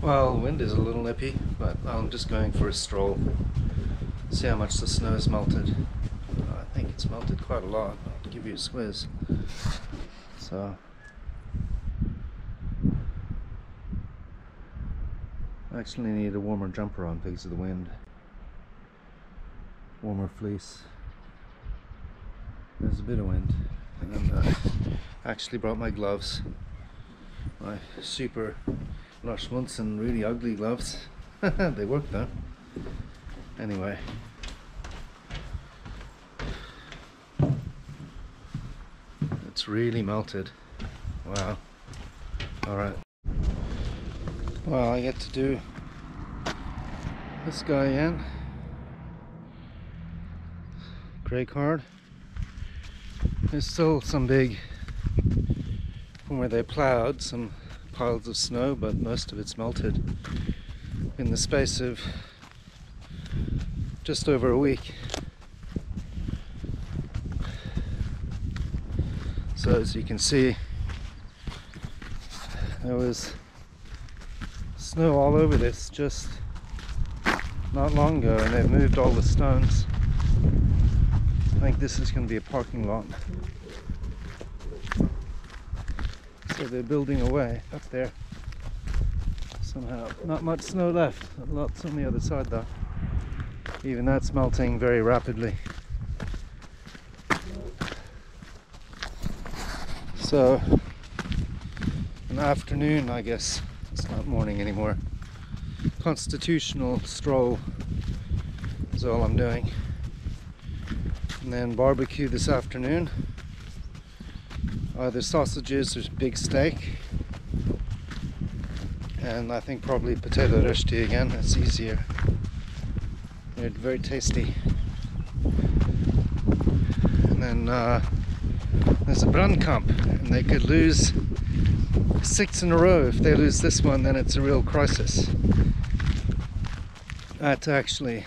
Well, the wind is a little nippy, but I'm just going for a stroll. See how much the snow has melted. I think it's melted quite a lot. I'll give you a squiz. So I actually need a warmer jumper on because of the wind. Warmer fleece. There's a bit of wind. And I actually brought my gloves. My super Lars Munson really ugly gloves. They work though. Anyway. It's really melted. Wow. Alright. Well, I get to do this guy again. Grey card. There's still some big, from where they ploughed, some piles of snow, but most of it's melted in the space of just over a week. So as you can see, there was snow all over this just not long ago, and they've moved all the stones. I think this is going to be a parking lot. So they're building away up there somehow. Not much snow left, lots on the other side though. Even that's melting very rapidly. So an afternoon, I guess, it's not morning anymore. Constitutional stroll is all I'm doing. And then barbecue this afternoon. Either sausages or big steak. And I think probably potato rösti again, it's easier. They're very tasty. And then there's a brandkamp, and they could lose 6 in a row. If they lose this one, then it's a real crisis. I had to actually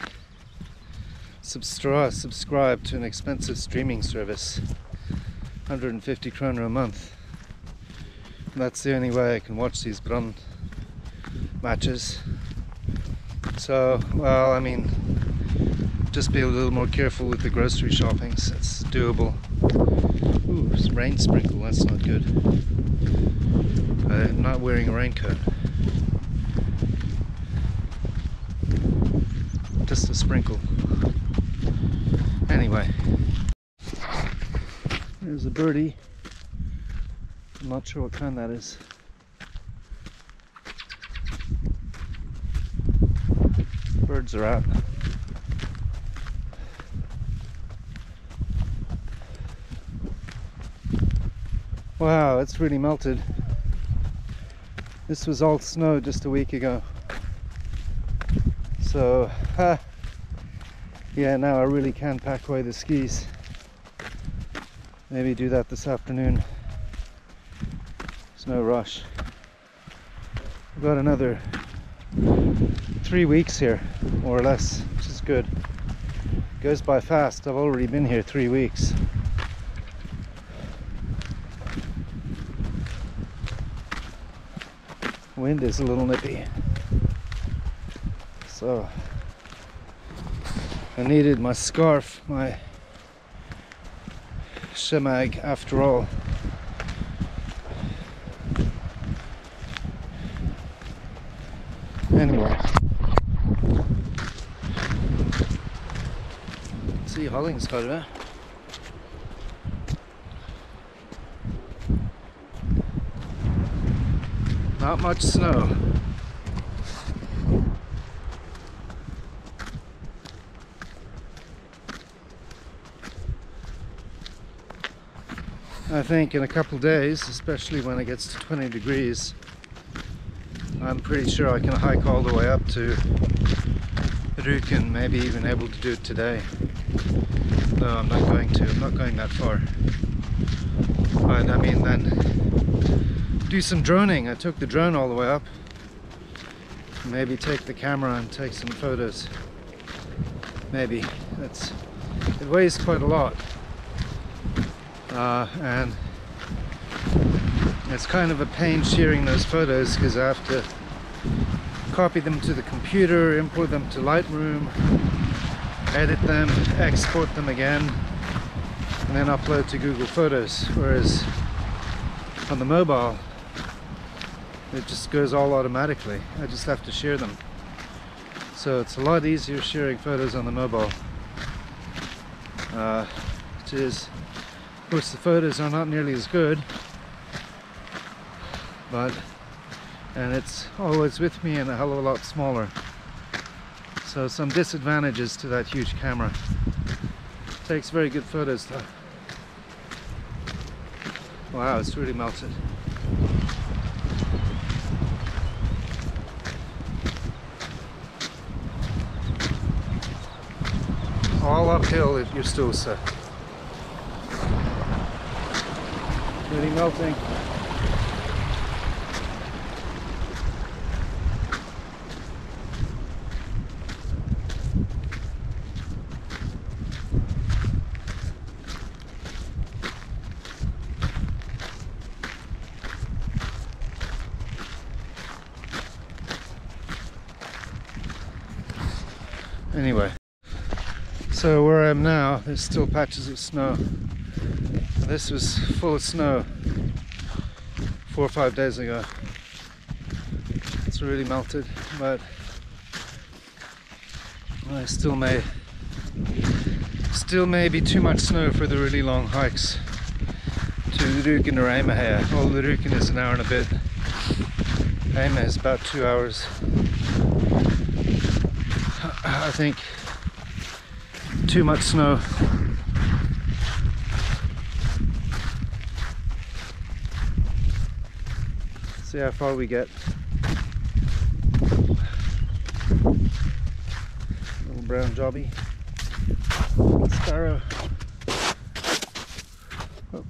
subscribe to an expensive streaming service, 150 kroner a month. And that's the only way I can watch these Brand matches. So, well, I mean, just be a little more careful with the grocery shoppings. It's doable. Ooh, it's rain sprinkle, that's not good. I'm not wearing a raincoat. Just a sprinkle. Anyway, there's a birdie. I'm not sure what kind that is. Birds are out. Wow, it's really melted. This was all snow just a week ago. So, yeah, now I really can pack away the skis. Maybe do that this afternoon. There's no rush. We've got another 3 weeks here, more or less, which is good. It goes by fast. I've already been here 3 weeks. Wind is a little nippy. So I needed my scarf, my shemag after all. Anyway, see Hollingskarvet. Not much snow. I think in a couple of days, especially when it gets to 20 degrees, I'm pretty sure I can hike all the way up to Rüken, maybe even able to do it today. No, I'm not going to. I'm not going that far. But I mean, then do some droning. I took the drone all the way up. Maybe take the camera and take some photos. Maybe. It weighs quite a lot. And it's kind of a pain sharing those photos because I have to copy them to the computer, import them to Lightroom, edit them, export them again, and then upload to Google Photos. Whereas on the mobile, it just goes all automatically. I just have to share them. So it's a lot easier sharing photos on the mobile. Which is, of course, the photos are not nearly as good, and it's always with me and a hell of a lot smaller. So some disadvantages to that huge camera. Takes very good photos though. Wow, it's really melted. All uphill at Ustaoset. Really melting. Anyway, so where I am now, there's still patches of snow. This was full of snow 4 or 5 days ago. It's really melted, but I still may be too much snow for the really long hikes to Rügen or Eimeher. Well, the Rügen is an hour and a bit. Eimeher is about 2 hours. I think too much snow. See how far we get. Little brown jobby. Sparrow. Oh.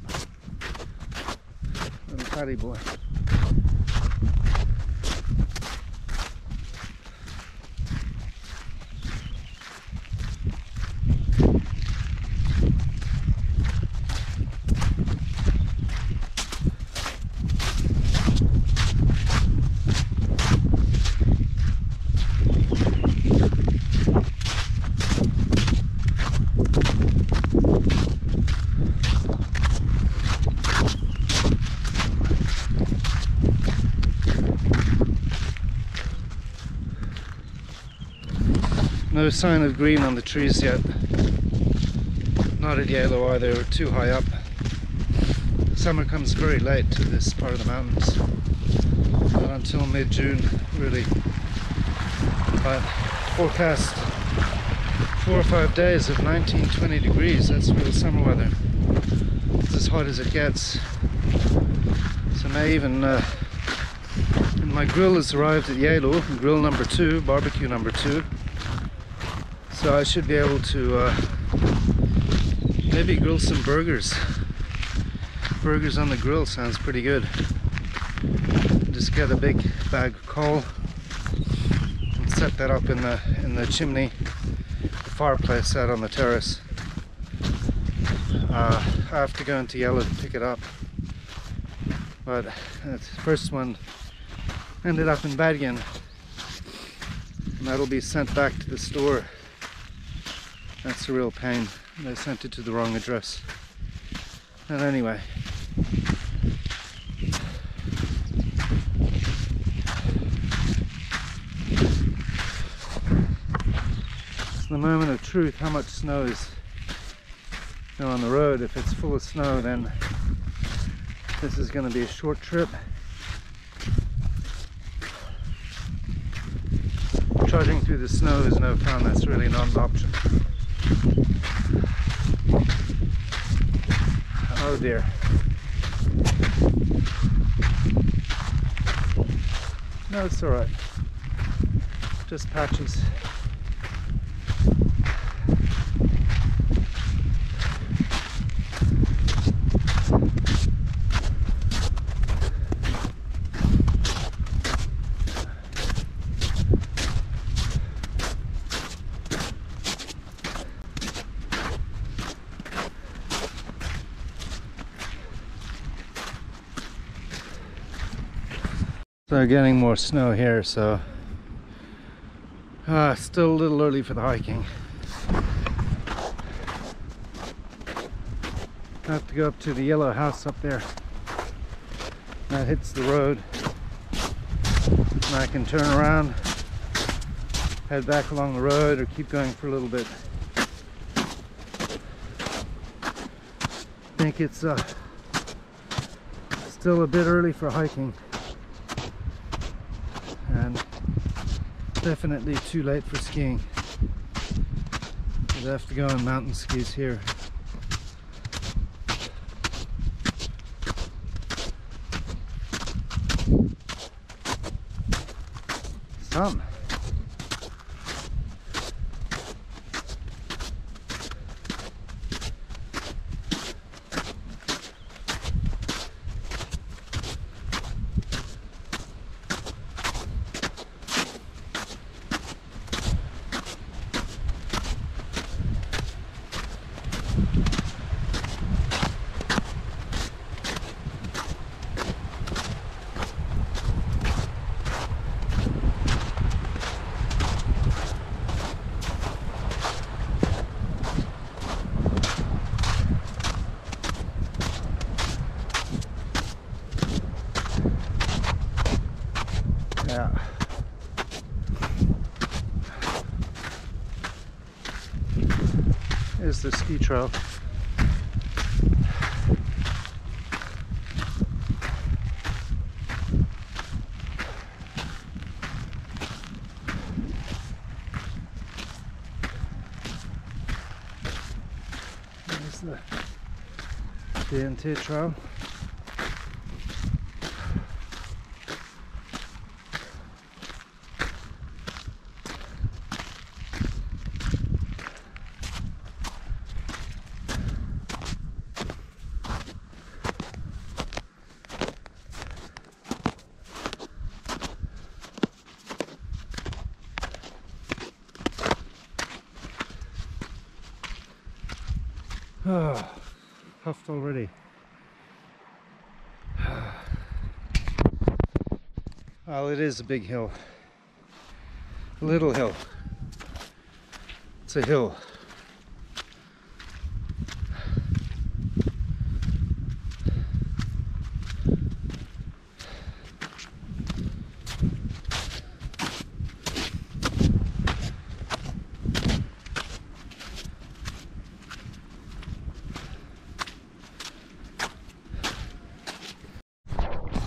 Little paddy boy. No sign of green on the trees yet. Not at yellow either, we're too high up. Summer comes very late to this part of the mountains. Not until mid-June, really. But forecast 4 or 5 days of 19-20 degrees, that's real summer weather. It's as hot as it gets. So may even, and my grill has arrived at Yellow, grill number 2, barbecue number 2. So I should be able to maybe grill some burgers. Burgers on the grill sounds pretty good. Just get a big bag of coal and set that up in the chimney, the fireplace out on the terrace. I have to go into Yellow to pick it up, but the first one ended up in Bergen, and that'll be sent back to the store. That's a real pain. They sent it to the wrong address. And anyway, it's the moment of truth. How much snow is on the road? If it's full of snow, then this is going to be a short trip. Trudging through the snow is no fun. That's really not an option. Oh dear. No, it's alright. Just patches. So getting more snow here, so Still a little early for the hiking. I have to go up to the yellow house up there. That hits the road. And I can turn around, head back along the road, or keep going for a little bit. I think it's still a bit early for hiking. And definitely too late for skiing. I'd have to go on mountain skis here. Some. Yeah. Here's the ski trail. There's the DNT trail. Oh, puffed already. Well, it is a big hill. A little hill. It's a hill.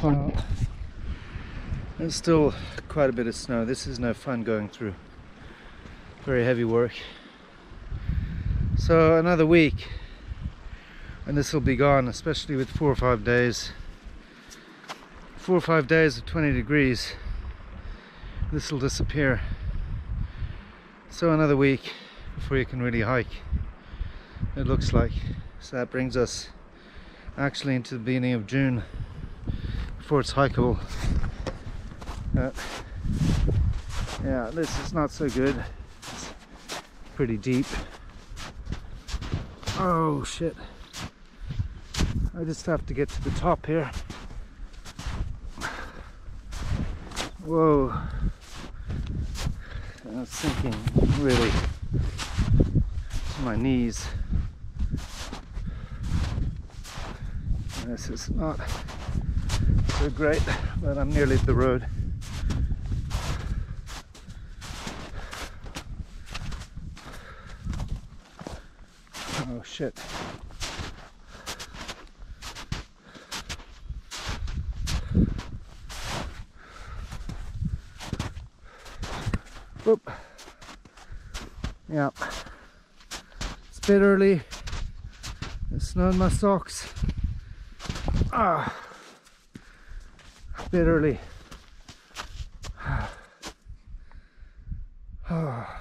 Well, there's still quite a bit of snow. This is no fun going through. Very heavy work. So another week and this will be gone, especially with 4 or 5 days. 4 or 5 days of 20 degrees. This will disappear. So another week before you can really hike, it looks like. So that brings us actually into the beginning of June before it's hikeable. Yeah, this is not so good. It's pretty deep. Oh shit. I just have to get to the top here. Whoa. I'm sinking really to my knees. This is not so great, but I'm nearly at the road. Oh shit. Whoop. Yeah. It's a bit early. There's snow in my socks. Ah. A bit early. Oh.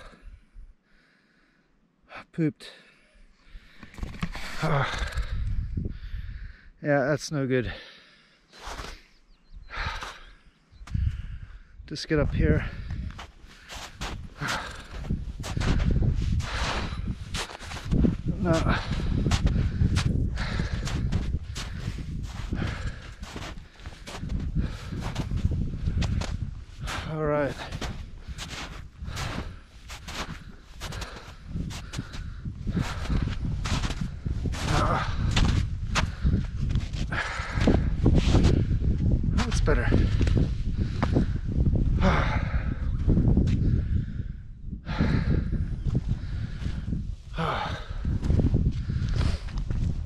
Pooped. Oh. Yeah, that's no good. Just get up here. No. All right.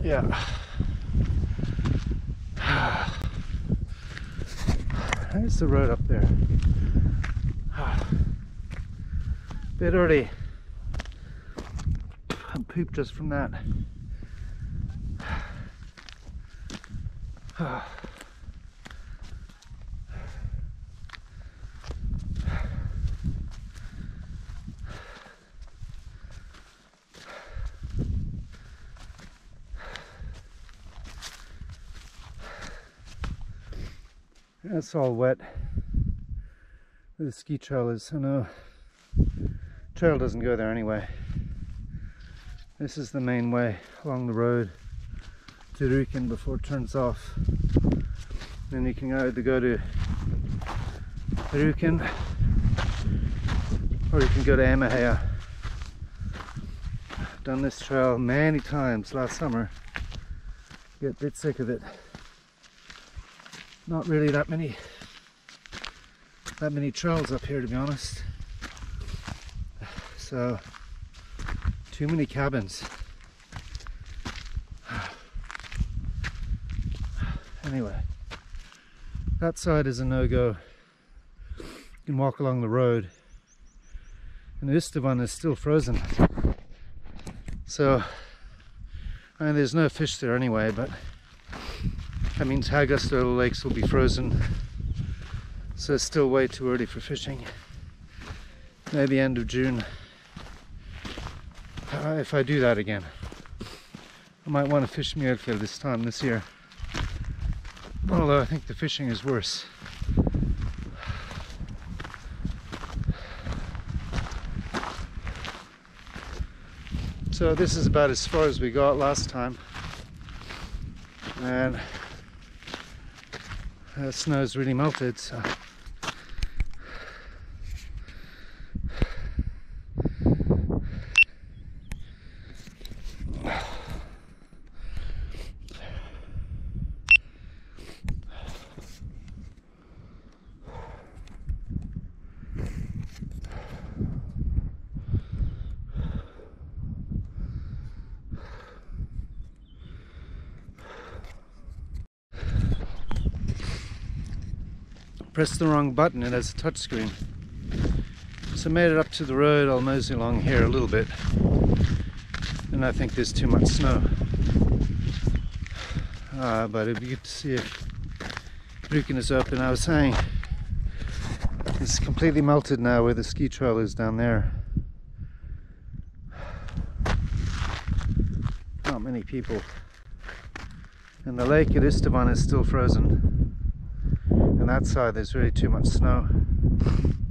Yeah. There's the road up there. Bit early. I'm pooped just from that. It's all wet where the ski trail is. I know trail doesn't go there anyway. This is the main way along the road to Rjukan before it turns off. Then you can either go to Rjukan or you can go to Emahea. I've done this trail many times last summer. Get a bit sick of it. Not really that many trails up here, to be honest. So too many cabins. Anyway, that side is a no-go. You can walk along the road, and Ustaoset is still frozen. So I mean, there's no fish there anyway, but that means Hagastøl lakes will be frozen, so it's still way too early for fishing. Maybe end of June, if I do that again. I might want to fish Mjølfjell this year, although I think the fishing is worse. So this is about as far as we got last time, and the snow's really melted, so pressed the wrong button. It has a touchscreen. So I made it up to the road. I'll mosey along here a little bit, and I think there's too much snow, but it'd be good to see if Rjukan is open. I was saying it's completely melted now where the ski trail is down there. Not many people, and the lake at Ustaoset is still frozen. On that side there's really too much snow,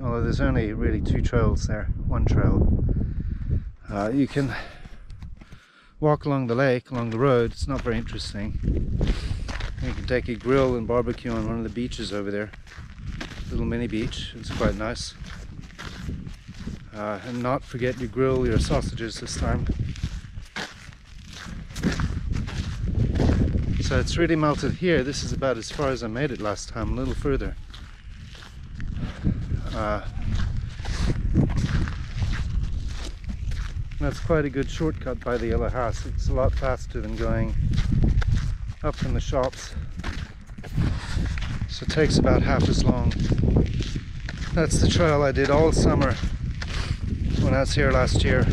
although there's only really two trails there, one trail. You can walk along the lake, along the road. It's not very interesting. You can take a grill and barbecue on one of the beaches over there, little mini beach. It's quite nice. And not forget you grill your sausages this time. So it's really melted here. This is about as far as I made it last time, a little further. That's quite a good shortcut by the yellow house. It's a lot faster than going up from the shops. So it takes about half as long. That's the trail I did all summer when I was here last year.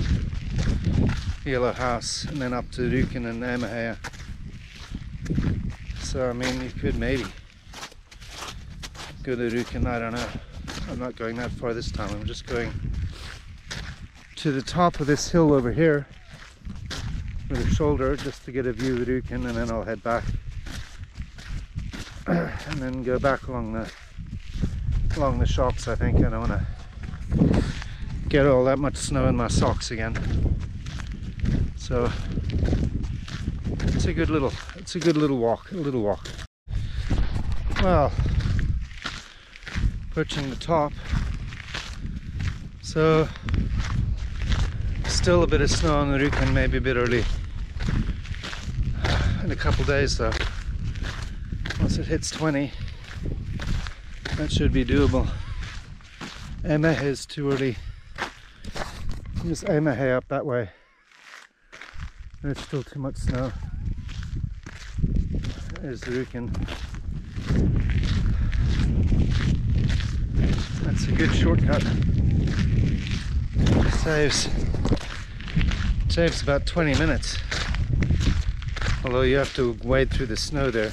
The yellow house, and then up to Rjukan and Emahea. So I mean, you could maybe go to Rjukan, I don't know. I'm not going that far this time. I'm just going to the top of this hill over here with a shoulder just to get a view of Rjukan, and then I'll head back and then go back along the shops. I think I don't want to get all that much snow in my socks again. So it's a good little walk, Well, approaching the top. So still a bit of snow on the Rjukan, maybe a bit early. In a couple days though. Once it hits 20, That should be doable. Emahe is too early. Just Emahe up that way. There's still too much snow. There's the Rjukan. That's a good shortcut. Saves about 20 minutes. Although you have to wade through the snow there.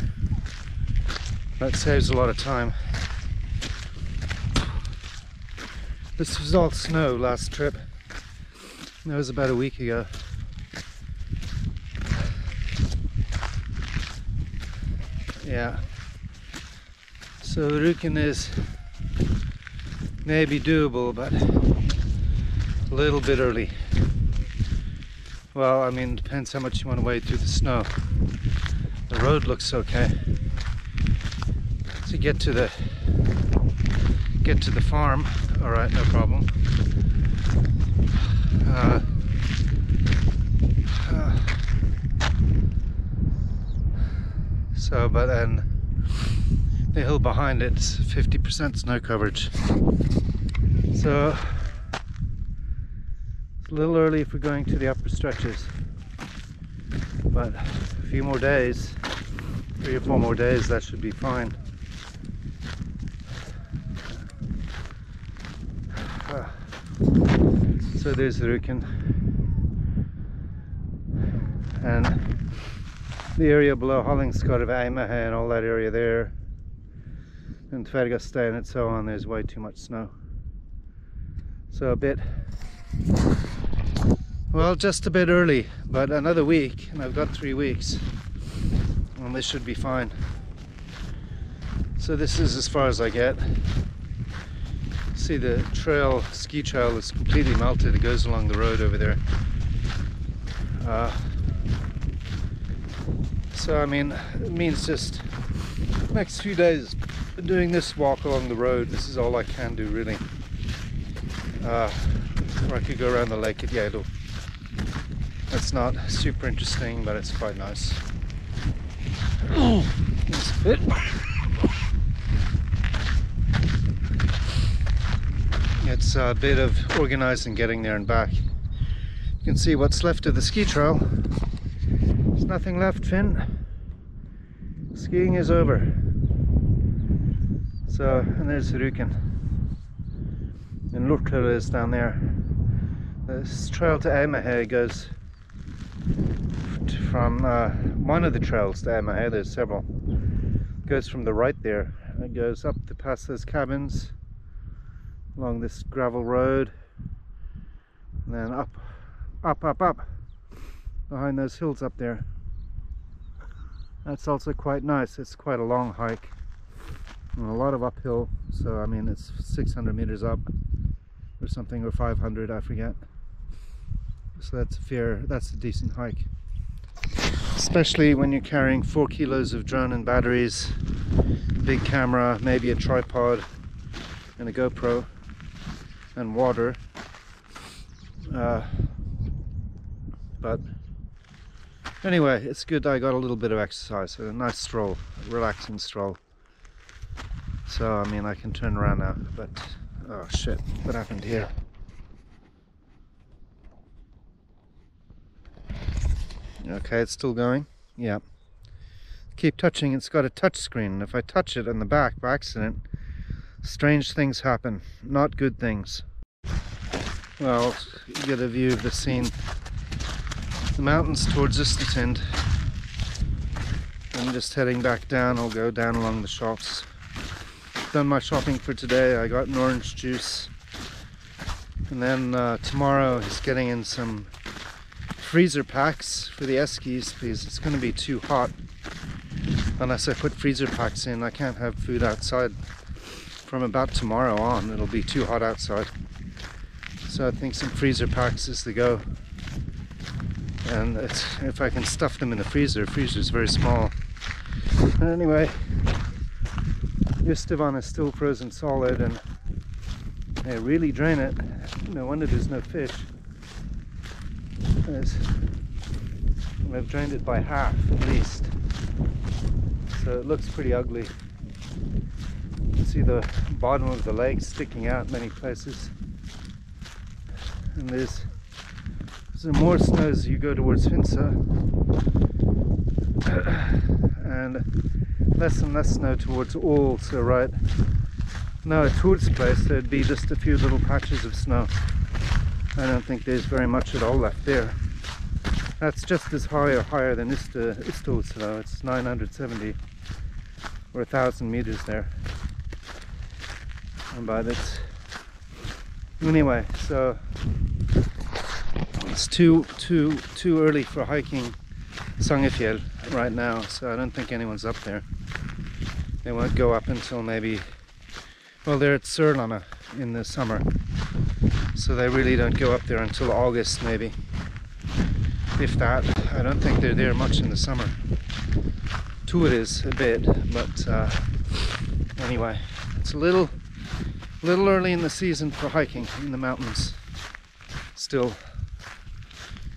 That saves a lot of time. This was all snow last trip. That was about a week ago. Yeah. So the Rjukan is maybe doable, but a little bit early. Well, I mean, it depends how much you want to wade through the snow. The road looks okay. To get to the farm, all right, no problem. But then the hill behind it's 50% snow coverage. So it's a little early if we're going to the upper stretches. But a few more days, 3 or 4 more days, that should be fine. So there's the Rjukan, and the area below Hollingscott of Emahe and all that area there, and Tvergastein and so on, there's way too much snow. So just a bit early, but another week and I've got 3 weeks and this should be fine. So this is as far as I get. See, the trail, ski trail, is completely melted. It goes along the road over there. So I mean, it means just next few days doing this walk along the road. This is all I can do really. Or I could go around the lake at Yado. That's not super interesting, but it's quite nice. It's a bit. It's a bit of organizing getting there and back. You can see what's left of the ski trail. There's nothing left, Finn. Skiing is over. So, and there's the Rjukan. And Lurkler is down there. This trail to Emahe goes from one of the trails to Emahe. There's several. Goes from the right there. It goes up to past those cabins, along this gravel road, and then up behind those hills up there. That's also quite nice. It's quite a long hike and a lot of uphill, so I mean it's 600 meters up or something, or 500, I forget. So that's a decent hike, especially when you're carrying 4 kilos of drone and batteries, big camera, maybe a tripod and a GoPro and water. But anyway, it's good. I got a little bit of exercise, a nice stroll, a relaxing stroll. So I mean I can turn around now, but oh shit, what happened here? Okay, it's still going. Yeah, keep touching. It's got a touch screen, and if I touch it on the back by accident, strange things happen, not good things. Well, you get a view of the scene. The mountains towards Ustaoset. I'm just heading back down. I'll go down along the shops. Done my shopping for today. I got an orange juice. And then tomorrow he's getting in some freezer packs for the eskies because it's going to be too hot. Unless I put freezer packs in, I can't have food outside. From about tomorrow on, it'll be too hot outside. So I think some freezer packs is the go. And if I can stuff them in the freezer is very small. But anyway, Ustavan is still frozen solid, and they really drain it. No wonder there's no fish. I've drained it by half at least. So it looks pretty ugly. You see the bottom of the lake sticking out many places. And there's more snow as you go towards Finsa. And less and less snow towards All. So right now at Tour's place there'd be just a few little patches of snow. I don't think there's very much at all left there. That's just as high or higher than Ustaoset though. It's 970 or 1,000 meters there. But it's anyway, so it's too early for hiking Sangefjell right now, so I don't think anyone's up there. They won't go up until maybe, well, they're at Sørlandet in the summer, so they really don't go up there until August maybe, if that. I don't think they're there much in the summer. Tour is a bit, but anyway, it's a little early in the season for hiking in the mountains still,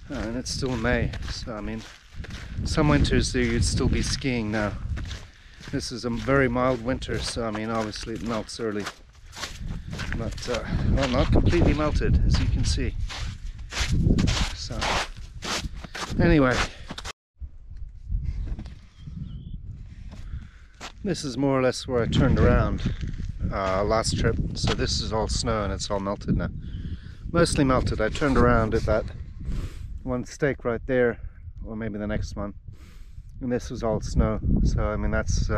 and it's still May, so I mean some winters there you'd still be skiing now. This is a very mild winter, so I mean obviously it melts early, but well, not completely melted as you can see. So anyway, this is more or less where I turned around last trip, so this is all snow and it's all melted now. Mostly melted. I turned around at that one stake right there, or maybe the next one, and this was all snow. So I mean that's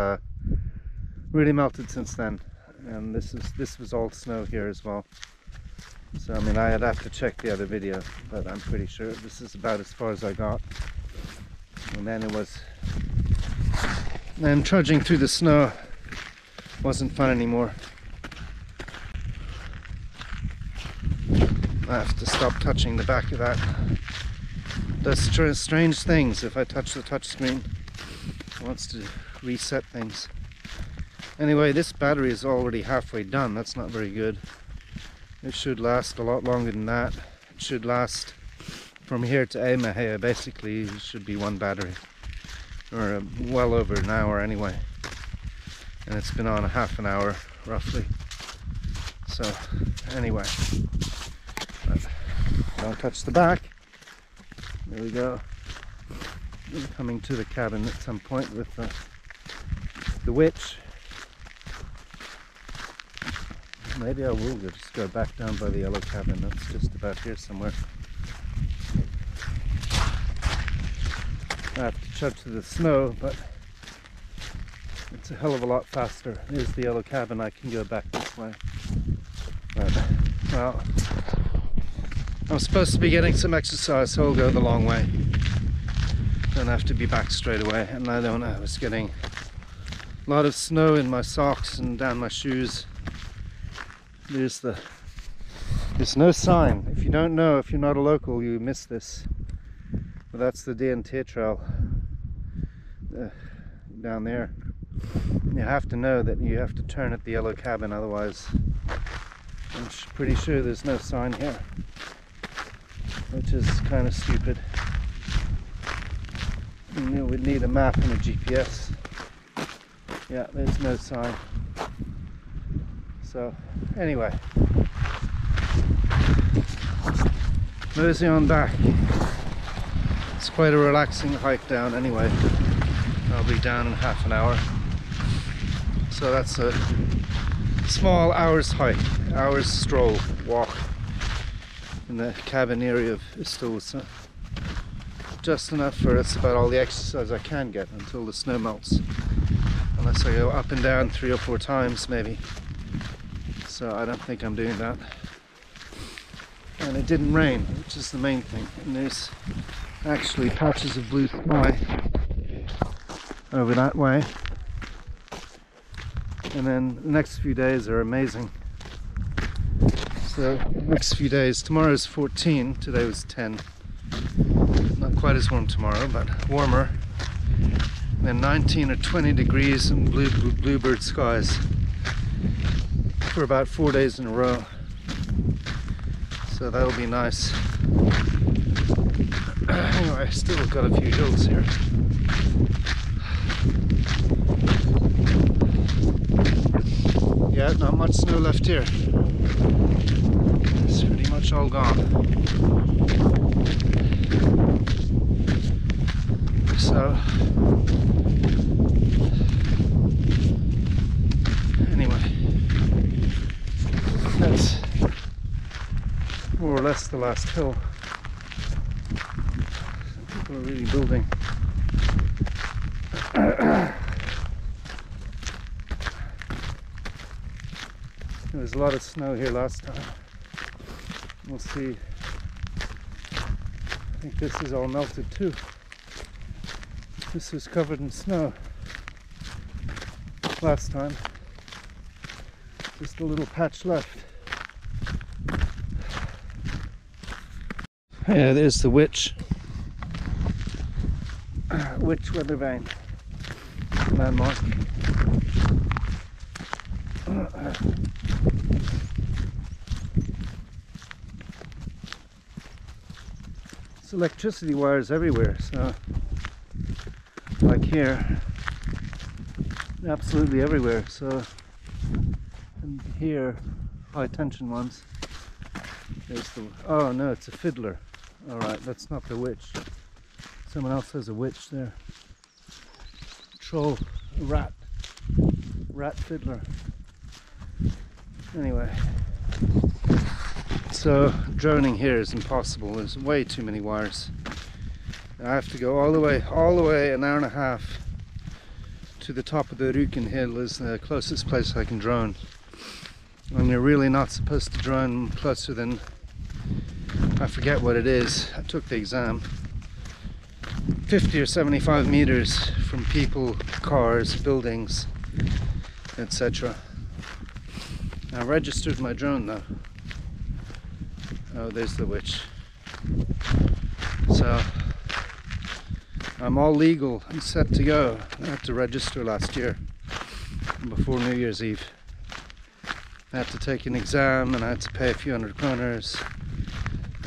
really melted since then, and this was all snow here as well. So I mean I'd have to check the other video, but I'm pretty sure this is about as far as I got. And then it was, and trudging through the snow wasn't fun anymore. I have to stop touching the back of that. It does strange things if I touch the touch screen. It wants to reset things. Anyway, this battery is already halfway done. That's not very good. It should last a lot longer than that. It should last from here to Eimehea. Basically, it should be one battery, or well over an hour anyway. And it's been on a half an hour roughly. So anyway, don't touch the back. There we go. We're coming to the cabin at some point with the witch. Maybe I will just go back down by the yellow cabin. That's just about here somewhere. I have to trudge through the snow, but it's a hell of a lot faster. There's the yellow cabin. I can go back this way. But, well, I'm supposed to be getting some exercise, so I'll go the long way. Don't have to be back straight away. And I don't know, I was getting a lot of snow in my socks and down my shoes. There's no sign. If you don't know, if you're not a local, you miss this. But that's the DNT trail down there. You have to know that you have to turn at the yellow cabin, otherwise I'm pretty sure there's no sign here, which is kind of stupid. You would need a map and a GPS. Yeah, there's no sign. So anyway, mosey on back. It's quite a relaxing hike down anyway. I'll be down in half an hour. So that's a small hour's hike, hour's stroll, walk in the cabin area of Ustaoset. Just enough for it's about all the exercise I can get until the snow melts. Unless I go up and down 3 or 4 times maybe. So I don't think I'm doing that. And it didn't rain, which is the main thing. And there's actually patches of blue sky over that way. And then the next few days are amazing. So next few days, tomorrow's 14, today was 10. Not quite as warm tomorrow, but warmer. And then 19 or 20 degrees and bluebird skies for about 4 days in a row. So that'll be nice. Anyway, still got a few hills here. yet. Not much snow left here. It's pretty much all gone. So anyway, that's more or less the last hill. People are really building. There was a lot of snow here last time. We'll see. I think this is all melted too. This was covered in snow last time. Just a little patch left. Yeah, there's the witch weather vane landmark. It's electricity wires everywhere, so like here, absolutely everywhere. So, and here, high tension ones. There's the, oh no, it's a fiddler. All right, that's not the witch. Someone else has a witch there. Troll, a rat fiddler. Anyway, so droning here is impossible. There's way too many wires. I have to go all the way an hour and a half to the top of the Rüken hill. Is the closest place I can drone. And you're really not supposed to drone closer than, I forget what it is, I took the exam, 50 or 75 meters from people, cars, buildings, etc. I registered my drone though. Oh, there's the witch. So I'm all legal and set to go. I had to register last year before New Year's Eve. I had to take an exam and I had to pay a few hundred kroners,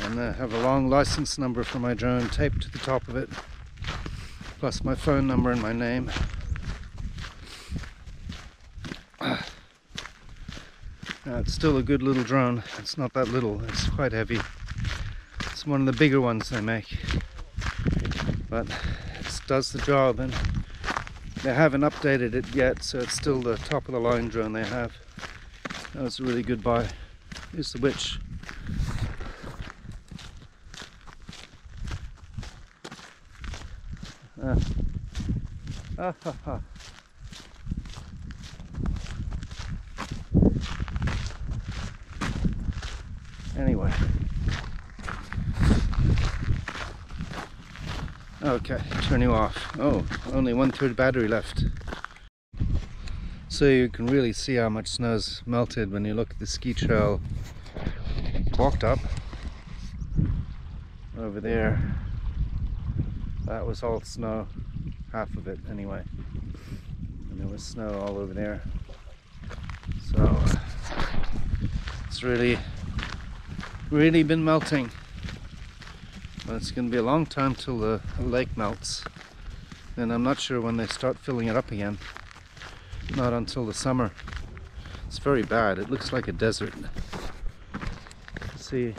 and I have a long license number for my drone taped to the top of it, plus my phone number and my name. It's still a good little drone. It's not that little, it's quite heavy. It's one of the bigger ones they make, but it does the job, and they haven't updated it yet, so it's still the top of the line drone they have. That was a really good buy. Here's the witch. Ha ha. Anyway. Okay, turn you off. Oh, only 1/3 battery left. So you can really see how much snow's melted when you look at the ski trail. Walked up over there. That was all snow, half of it anyway. And there was snow all over there. So it's really been melting. But it's going to be a long time till the lake melts. And I'm not sure when they start filling it up again. Not until the summer. It's very bad. It looks like a desert. See,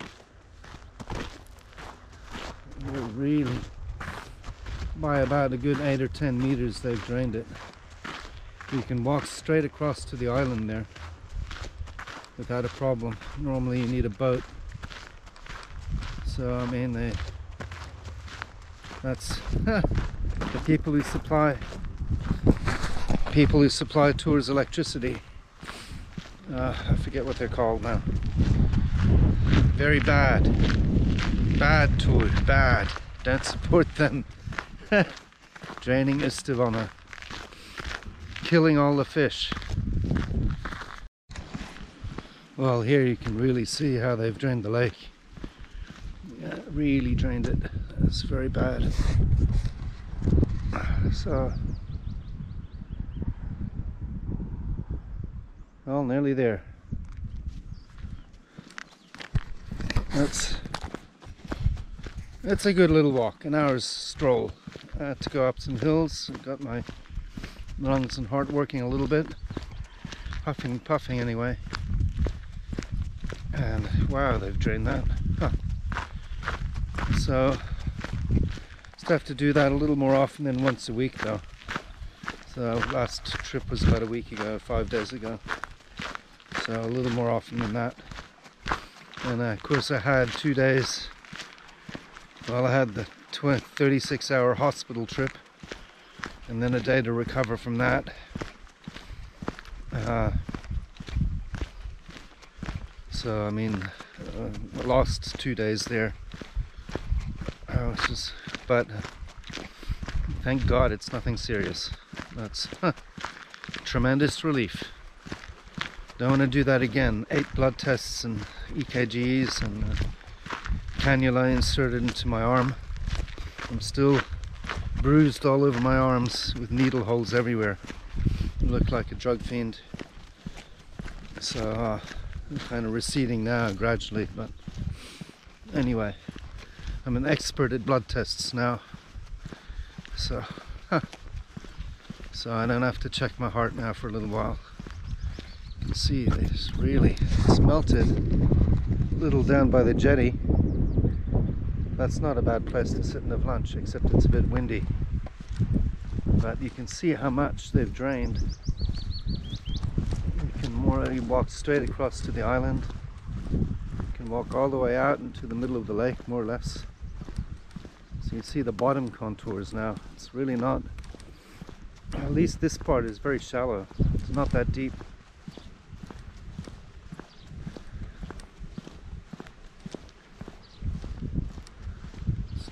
really, by about a good 8 or 10 meters they've drained it. You can walk straight across to the island there without a problem. Normally you need a boat. So I mean, that's the people who supply tours electricity. I forget what they're called now. Very bad tour, bad. Don't support them. Draining Ustaoset, killing all the fish. Well, here you can really see how they've drained the lake. Yeah, really drained it. It's very bad. So, well, nearly there. It's a good little walk, an hour's stroll. I had to go up some hills. I got my lungs and heart working a little bit. puffing anyway. And wow, they've drained that. Huh. So just have to do that a little more often than once a week though. So last trip was about a week ago, 5 days ago. So a little more often than that. And of course I had 2 days. Well, I had the 36-hour hospital trip and then a day to recover from that. So I mean, I lost 2 days there. But thank God it's nothing serious. That's tremendous relief. Don't want to do that again. 8 blood tests and EKGs and cannula inserted into my arm. I'm still bruised all over my arms with needle holes everywhere. I look like a drug fiend. So I'm kind of receding now gradually, but anyway, I'm an expert at blood tests now. So I don't have to check my heart now for a little while. You can see it's really melted a little down by the jetty. That's not a bad place to sit and have lunch, except it's a bit windy. But you can see how much they've drained. You walk straight across to the island. You can walk all the way out into the middle of the lake, more or less. So you see the bottom contours now. It's really not, at least this part is very shallow. It's not that deep.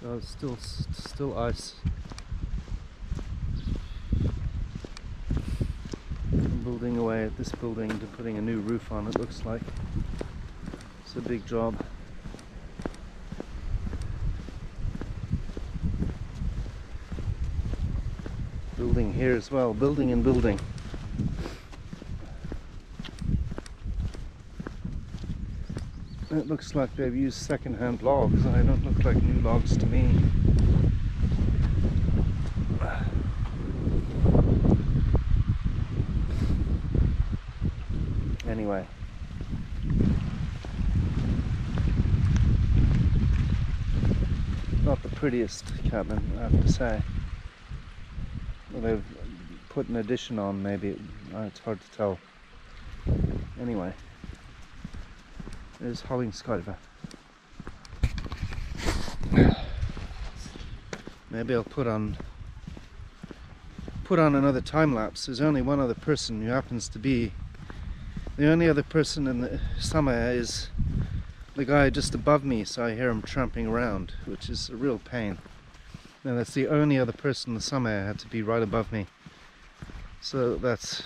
So it's still ice. I'm building away at this building to putting a new roof on, it looks like. It's a big job. Building here as well, building and building. It looks like they've used second-hand logs. They don't look like new logs to me. Anyway. Not the prettiest cabin, I have to say. Well, they've put an addition on, maybe. It's hard to tell. Anyway. There's Hallingskarvet. Maybe I'll put on another time lapse. There's only one other person who happens to be the only other person in the summer is the guy just above me, so I hear him tramping around, which is a real pain. And that's the only other person in the summer had to be right above me. So that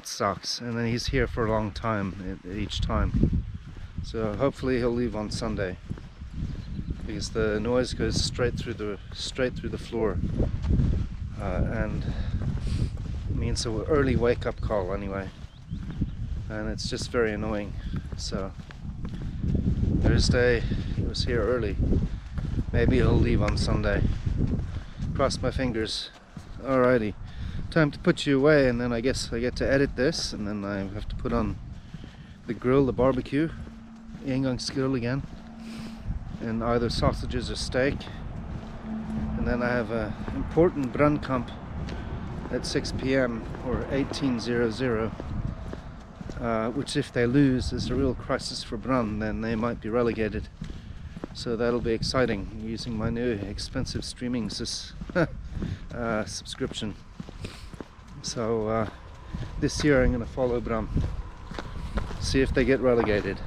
sucks, and then he's here for a long time each time. So hopefully he'll leave on Sunday, because the noise goes straight through the floor, and means an early wake-up call anyway, and it's just very annoying. So Thursday he was here early. Maybe he'll leave on Sunday. Cross my fingers. Alrighty. Time to put you away, and then I guess I get to edit this, and then I have to put on the grill, the barbecue, engangsgrill again, and either sausages or steak. And then I have an important brandkamp at 6 p.m. or 18:00, which if they lose is a real crisis for Brann. Then they might be relegated. So that'll be exciting, using my new expensive streaming subscription. So this year I'm going to follow Brann, see if they get relegated.